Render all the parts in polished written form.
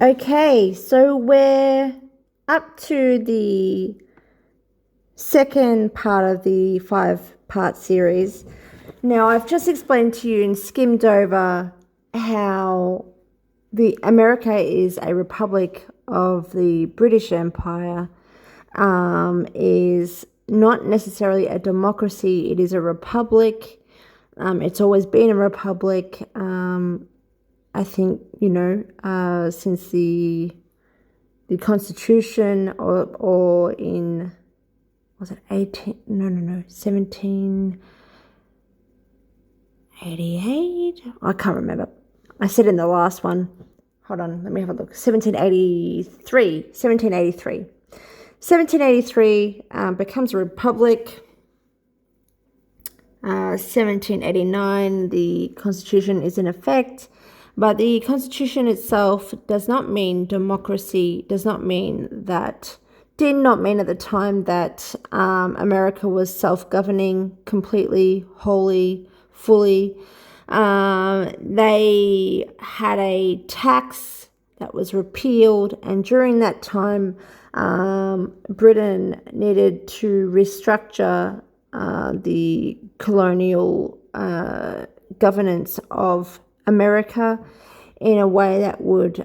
Okay, so we're up to the second part of the 5-part series. Now, I've just explained to you and skimmed over how the America is a republic of the British Empire, is not necessarily a democracy. It is a republic. It's always been a republic. I think, since the Constitution, or in, was it 1788? I can't remember. I said in the last one. Hold on, let me have a look. 1783 becomes a republic. 1789, the Constitution is in effect. But the Constitution itself does not mean democracy, did not mean at the time that America was self-governing completely, wholly, fully. They had a tax that was repealed, and during that time, Britain needed to restructure the colonial governance of America in a way that would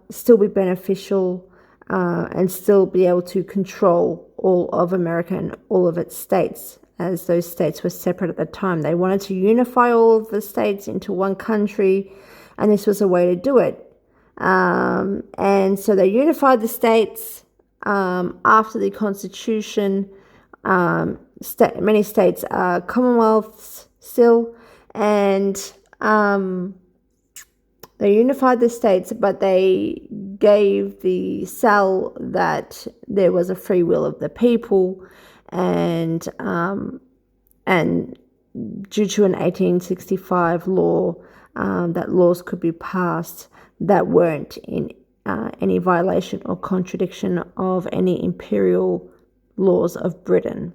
still be beneficial and still be able to control all of America and all of its states, as those states were separate at the time. They wanted to unify all of the states into one country, and this was a way to do it. And so they unified the states after the Constitution. Many states are commonwealths still, and they unified the states, but they gave the sell that there was a free will of the people, and due to an 1865 law, that laws could be passed that weren't in any violation or contradiction of any imperial laws of Britain.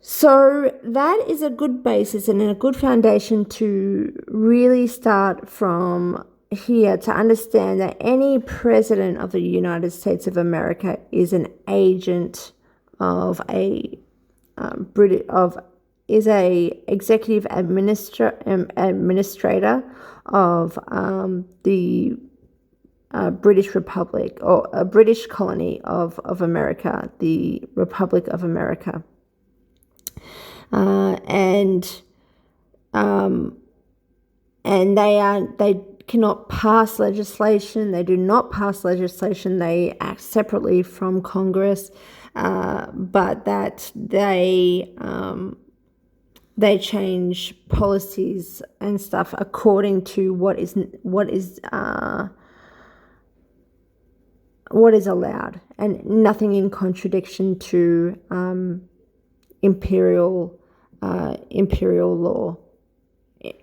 So that is a good basis and a good foundation to really start from here, to understand that any president of the United States of America is an agent of is a executive administrator of the British Republic, or a British colony of America, the Republic of America. And they cannot pass legislation. They do not pass legislation. They act separately from Congress, but that they change policies and stuff according to what is allowed, and nothing in contradiction to imperial law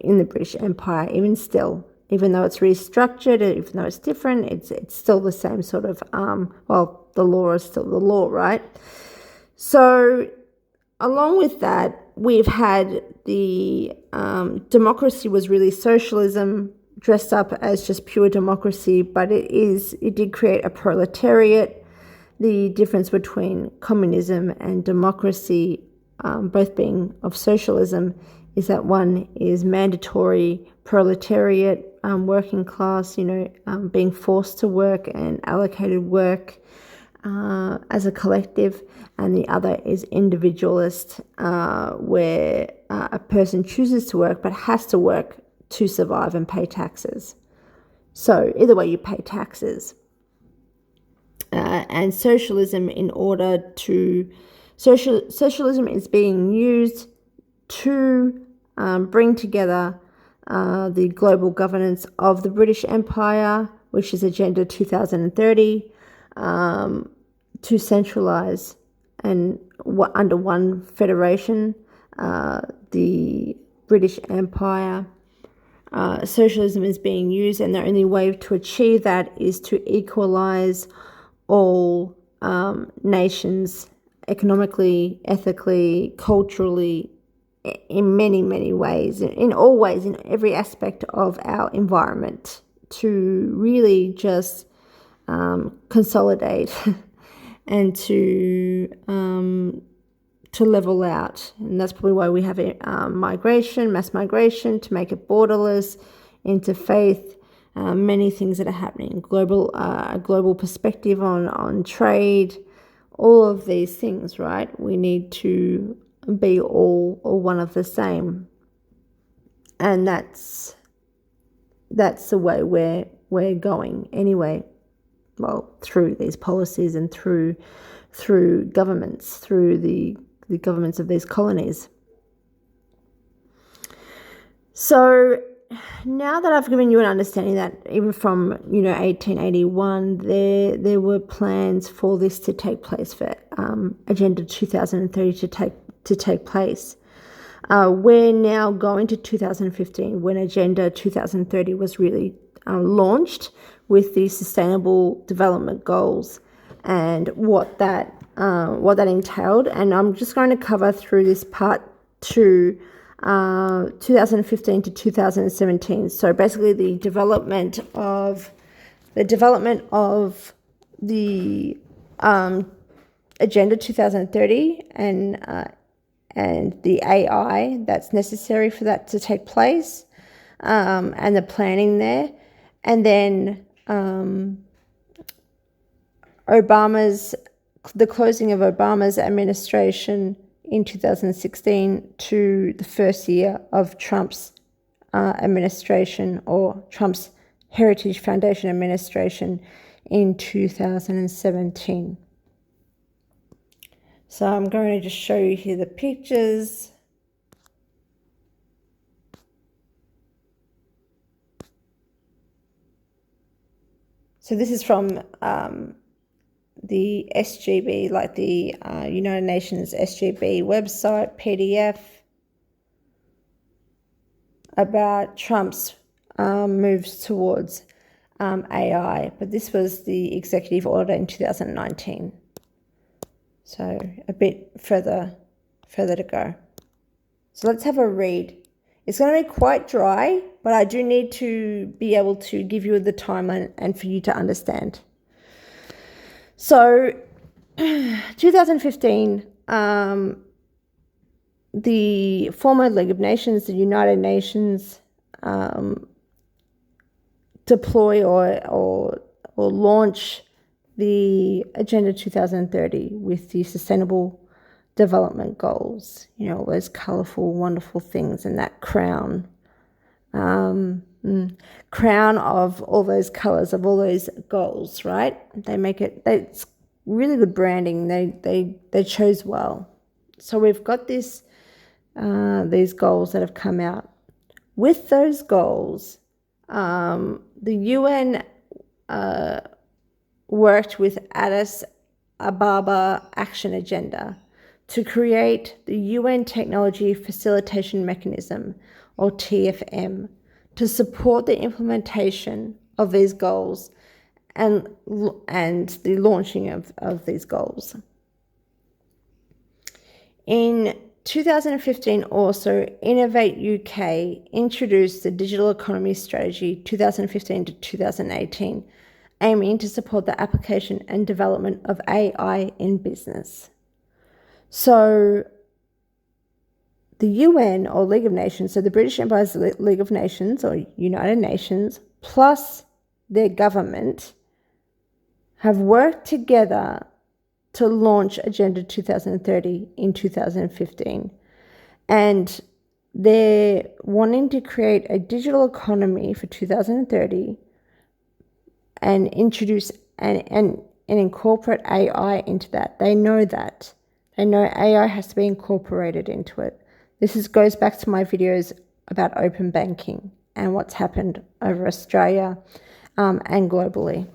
in the British Empire. Even though it's restructured, even though it's different, it's still the same sort of the law is still the law, right? So along with that, we've had the democracy was really socialism dressed up as just pure democracy, but it did create a proletariat. The difference between communism and democracy, both being of socialism, is that one is mandatory proletariat, working class, being forced to work and allocated work as a collective, and the other is individualist, where a person chooses to work but has to work to survive and pay taxes. So either way, you pay taxes. And socialism, socialism is being used to bring together the global governance of the British Empire, which is Agenda 2030, to centralize and under one federation, the British Empire. Socialism is being used, and the only way to achieve that is to equalize all nations economically, ethically, culturally, in many, many ways, in all ways, in every aspect of our environment, to really just consolidate and to level out. And that's probably why we have migration, mass migration, to make it borderless, interfaith, many things that are happening, global perspective on trade, all of these things, right? We need to be all one of the same. And that's the way we're going anyway. Well, through these policies and through governments, through the governments of these colonies. So now that I've given you an understanding that even from 1881 there were plans for this to take place, for Agenda 2030 to take place. We're now going to 2015 when Agenda 2030 was really launched with the Sustainable Development Goals and what that entailed. And I'm just going to cover through this part 2, 2015 to 2017. So basically the development of the Agenda 2030 and the AI that's necessary for that to take place, and the planning there. And then the closing of Obama's administration in 2016 to the first year of Trump's administration, or Trump's Heritage Foundation administration, in 2017. So I'm going to just show you here the pictures. So this is from the SGB, like the United Nations SGB website, PDF, about Trump's moves towards AI. But this was the executive order in 2019. So a bit further to go. So let's have a read. It's going to be quite dry, but I do need to be able to give you the timeline and for you to understand. So 2015, the former League of Nations, the United Nations, deploy or launch the Agenda 2030 with the Sustainable Development Goals, all those colourful, wonderful things, and that crown of all those colours, of all those goals, right? They make it's really good branding. They chose well. So we've got these goals that have come out. With those goals, the UN worked with Addis Ababa Action Agenda to create the UN Technology Facilitation Mechanism, or TFM, to support the implementation of these goals and the launching of these goals. In 2015 also, Innovate UK introduced the Digital Economy Strategy 2015 to 2018, aiming to support the application and development of AI in business. So the UN, or League of Nations, so the British Empire's League of Nations, or United Nations, plus their government, have worked together to launch Agenda 2030 in 2015. And they're wanting to create a digital economy for 2030 and introduce and incorporate AI into that. They know that. They know AI has to be incorporated into it. This goes back to my videos about open banking and what's happened over Australia and globally.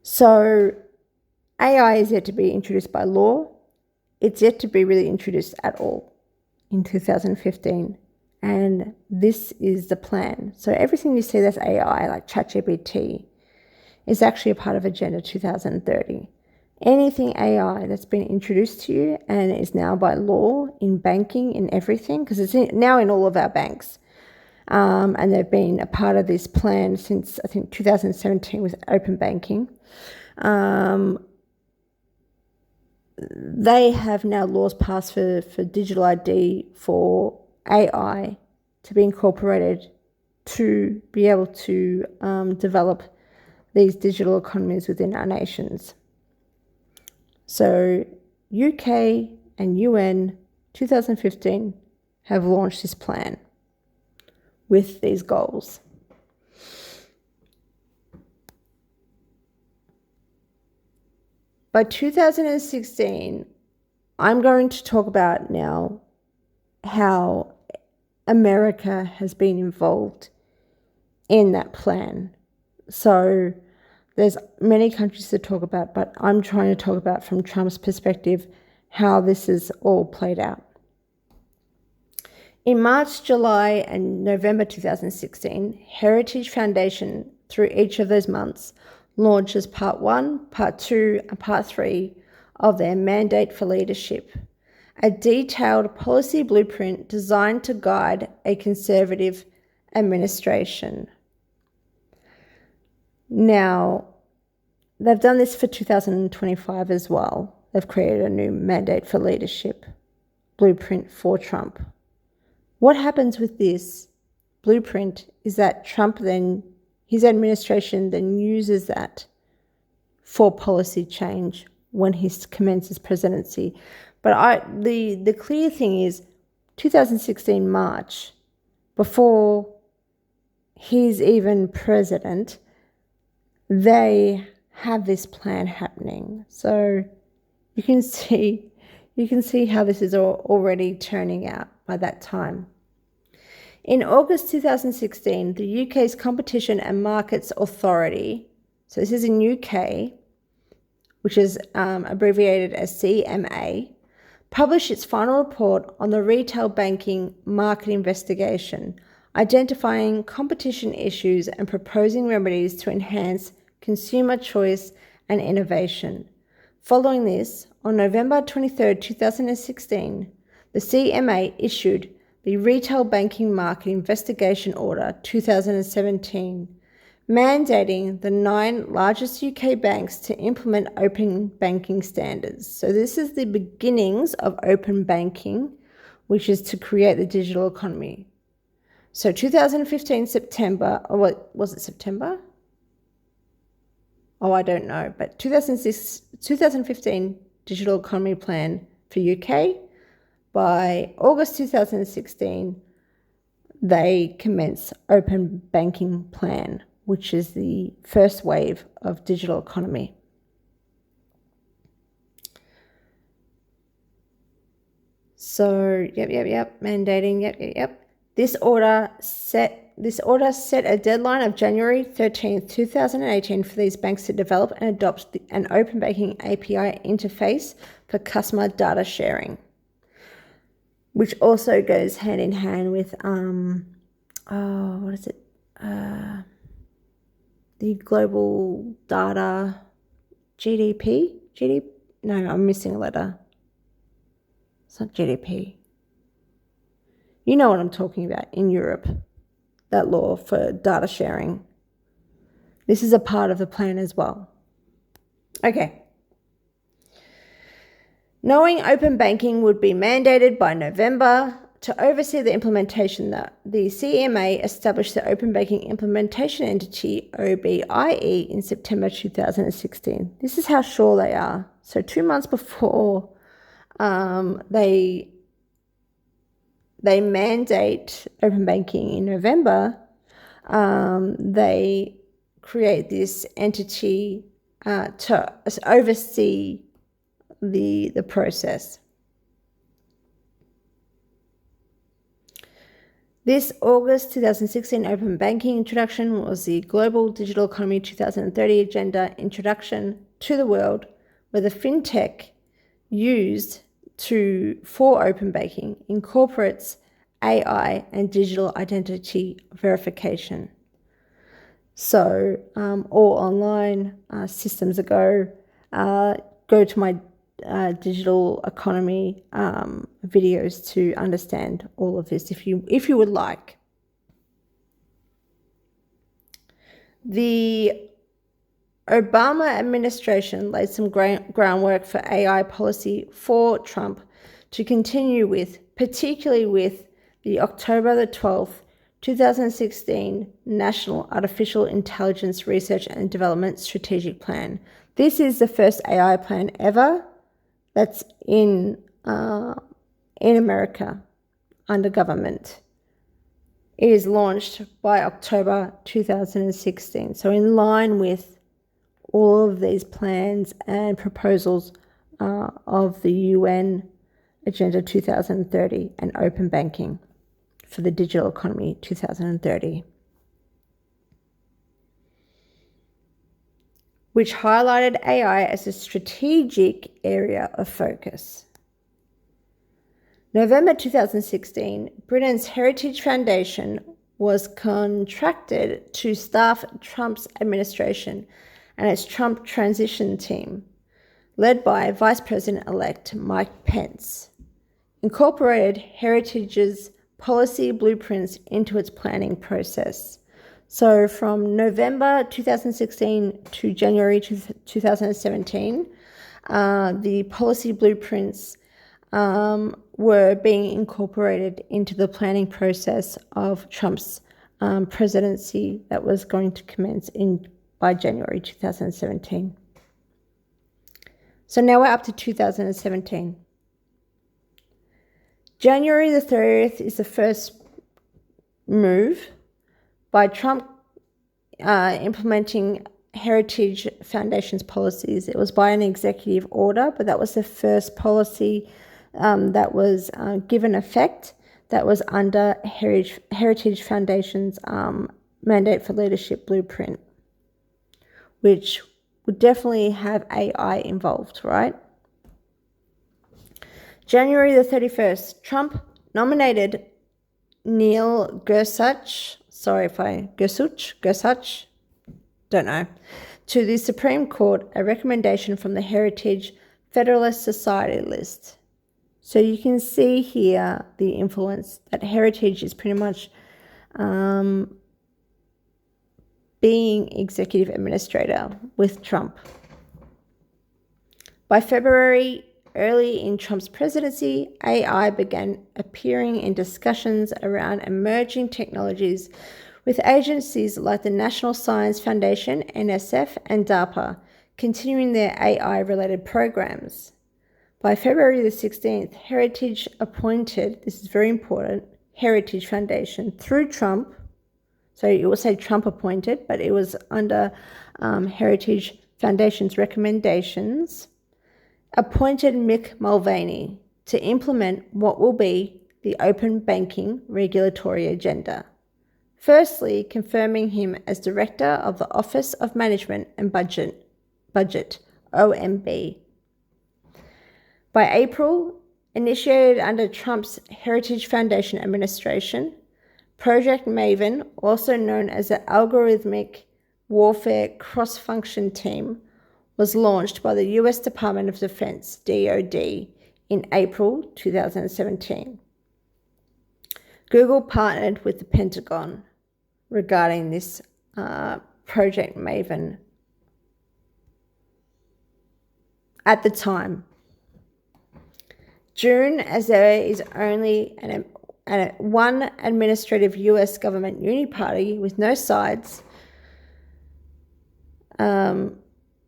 So AI is yet to be introduced by law. It's yet to be really introduced at all in 2015. And this is the plan. So everything you see that's AI, like ChatGPT, is actually a part of Agenda 2030. Anything AI that's been introduced to you and is now by law in banking, in everything, because it's now in all of our banks. and they've been a part of this plan since, I think, 2017 with open banking. They have now laws passed for digital ID for AI to be incorporated to be able to develop these digital economies within our nations. So UK and UN 2015 have launched this plan with these goals. By 2016, I'm going to talk about now how America has been involved in that plan. So there's many countries to talk about, but I'm trying to talk about from Trump's perspective how this is all played out. In March, July, and November 2016, Heritage Foundation, through each of those months, launches Part 1, Part 2, and Part 3 of their Mandate for Leadership, a detailed policy blueprint designed to guide a conservative administration. Now, they've done this for 2025 as well. They've created a new Mandate for Leadership blueprint for Trump. What happens with this blueprint is that his administration then uses that for policy change when he commences presidency. But the clear thing is 2016 March, before he's even president, they have this plan happening. So you can see how this is already turning out by that time. In August 2016, the UK's Competition and Markets Authority, so this is in UK, which is abbreviated as CMA, published its final report on the retail banking market investigation, identifying competition issues and proposing remedies to enhance consumer choice and innovation. Following this, on November 23, 2016, the CMA issued the Retail Banking Market Investigation Order 2017, mandating the 9 largest UK banks to implement open banking standards. So this is the beginnings of open banking, which is to create the digital economy. So 2015 September, or what was it, September? Oh, I don't know, but 2015 Digital Economy Plan for UK. By August 2016, they commence Open Banking Plan, which is the first wave of digital economy. So, mandating, This order set a deadline of January 13th, 2018 for these banks to develop and adopt an open banking API interface for customer data sharing, which also goes hand in hand with, the global data GDP? No, I'm missing a letter. It's not GDP. You know what I'm talking about in Europe, that law for data sharing. This is a part of the plan as well. Okay. Knowing open banking would be mandated by November, to oversee the implementation, the CMA established the Open Banking Implementation Entity, OBIE, in September 2016. This is how sure they are. So 2 months before they mandate open banking in November, they create this entity to oversee the process. This August 2016 Open Banking Introduction was the Global Digital Economy 2030 Agenda Introduction to the World, where the fintech used for open banking incorporates AI and digital identity verification. So all online systems go to my digital economy videos to understand all of this if you would like. The Obama administration laid some groundwork for AI policy for Trump to continue with, particularly with the October the 12th, 2016 National Artificial Intelligence Research and Development Strategic Plan. This is the first AI plan ever that's in America under government. It is launched by October 2016. So in line with all of these plans and proposals of the UN Agenda 2030 and open banking for the digital economy 2030, which highlighted AI as a strategic area of focus. November 2016, Britain's Heritage Foundation was contracted to staff Trump's administration and its Trump transition team, led by Vice President-elect Mike Pence, incorporated Heritage's policy blueprints into its planning process. So from November 2016 to January 2017, the policy blueprints were being incorporated into the planning process of Trump's presidency that was going to commence by January 2017. So now we're up to 2017. January the 30th is the first move by Trump implementing Heritage Foundation's policies. It was by an executive order, but that was the first policy that was given effect that was under Heritage Foundation's Mandate for Leadership blueprint, which would definitely have AI involved, right? January the 31st, Trump nominated Neil Gorsuch, don't know, to the Supreme Court, a recommendation from the Heritage Federalist Society list. So you can see here the influence that Heritage is pretty much being executive administrator with Trump. By February, early in Trump's presidency, AI began appearing in discussions around emerging technologies with agencies like the National Science Foundation, NSF, and DARPA continuing their AI-related programs. By February the 16th, Heritage appointed, this is very important, Heritage Foundation through Trump. So it will say Trump appointed, but it was under Heritage Foundation's recommendations, appointed Mick Mulvaney to implement what will be the open banking regulatory agenda. Firstly, confirming him as Director of the Office of Management and Budget, OMB. By April, initiated under Trump's Heritage Foundation administration, Project Maven, also known as the Algorithmic Warfare Cross-Function Team, was launched by the U.S. Department of Defense, DoD, in April 2017. Google partnered with the Pentagon regarding this Project Maven at the time. June, as there is only one administrative U.S. government uniparty with no sides,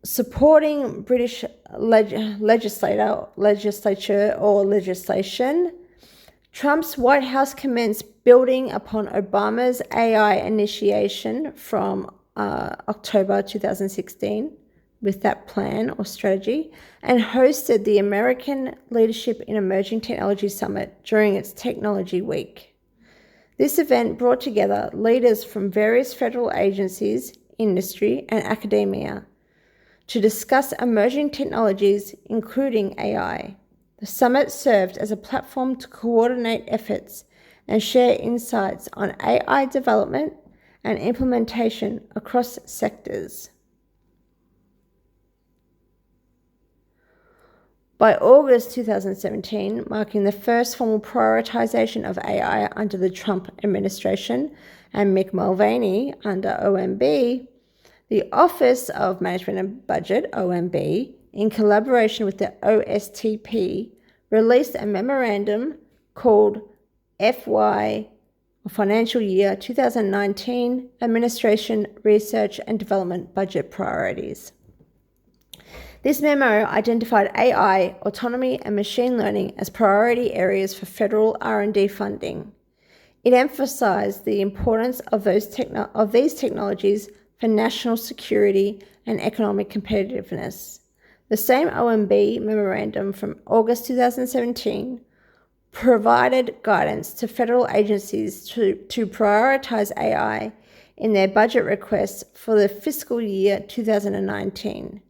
supporting British legislature or legislation, Trump's White House commenced building upon Obama's AI initiation from October 2016 with that plan or strategy, and hosted the American Leadership in Emerging Technology Summit during its Technology Week. This event brought together leaders from various federal agencies, industry, and academia to discuss emerging technologies, including AI. The summit served as a platform to coordinate efforts and share insights on AI development and implementation across sectors. By August 2017, marking the first formal prioritization of AI under the Trump administration and Mick Mulvaney under OMB, The Office of Management and Budget, OMB, in collaboration with the OSTP, released a memorandum called FY, Financial Year 2019 Administration, Research and Development Budget Priorities. This memo identified AI, autonomy and machine learning as priority areas for federal R&D funding. It emphasized the importance of these technologies for national security and economic competitiveness. The same OMB memorandum from August 2017 provided guidance to federal agencies to prioritize AI in their budget requests for the fiscal year 2019.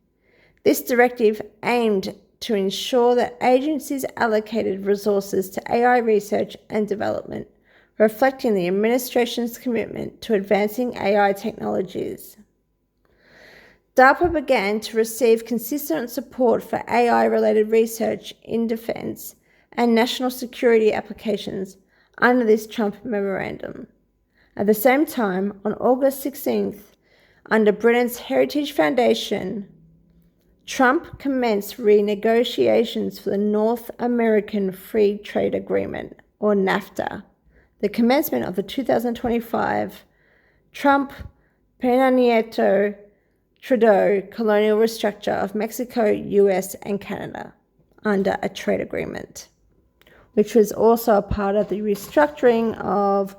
This directive aimed to ensure that agencies allocated resources to AI research and development, reflecting the administration's commitment to advancing AI technologies. DARPA began to receive consistent support for AI-related research in defense and national security applications under this Trump memorandum. At the same time, on August 16th, under Britain's Heritage Foundation, Trump commenced renegotiations for the North American Free Trade Agreement, or NAFTA, the commencement of the 2025 Trump-Peña Nieto Trudeau colonial restructure of Mexico, US, and Canada under a trade agreement, which was also a part of the restructuring of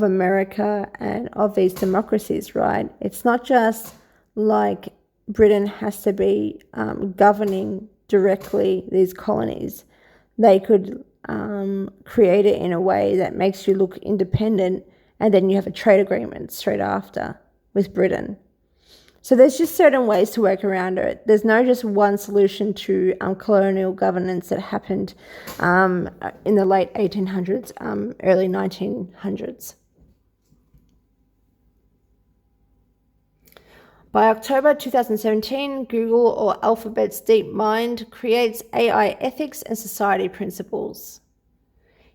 America and of these democracies, right? It's not just like Britain has to be governing directly these colonies. They could create it in a way that makes you look independent, and then you have a trade agreement straight after with Britain. So there's just certain ways to work around it. There's no just one solution to colonial governance that happened in the late 1800s, early 1900s. By October 2017, Google, or Alphabet's DeepMind, creates AI ethics and society principles.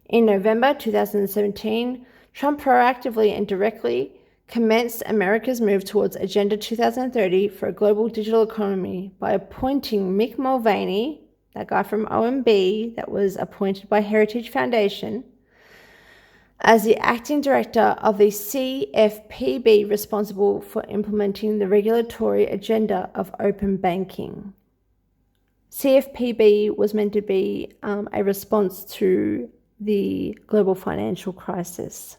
In November 2017, Trump proactively and directly commenced America's move towards Agenda 2030 for a global digital economy by appointing Mick Mulvaney, that guy from OMB that was appointed by Heritage Foundation, as the acting director of the CFPB responsible for implementing the regulatory agenda of open banking. CFPB was meant to be a response to the global financial crisis.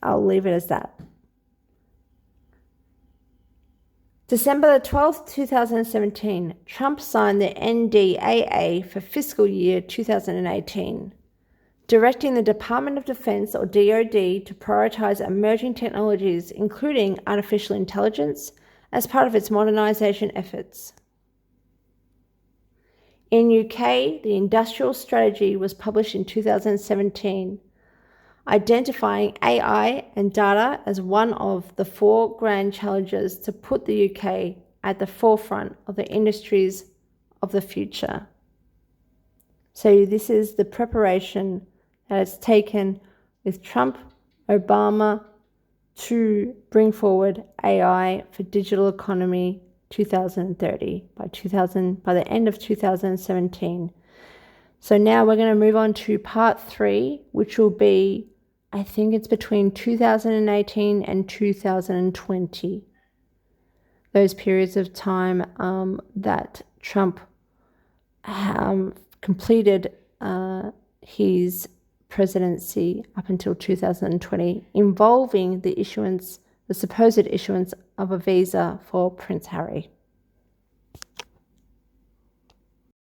I'll leave it as that. December the 12th, 2017, Trump signed the NDAA for fiscal year 2018, directing the Department of Defense, or DoD, to prioritize emerging technologies, including artificial intelligence, as part of its modernization efforts. In UK, the Industrial Strategy was published in 2017, identifying AI and data as one of the 4 grand challenges to put the UK at the forefront of the industries of the future. So this is the preparation that it's taken with Trump, Obama, to bring forward AI for digital economy 2030 by the end of 2017. So now we're going to move on to part 3, which will be, I think it's between 2018 and 2020. Those periods of time that Trump completed his presidency up until 2020, involving the supposed issuance of a visa for Prince Harry.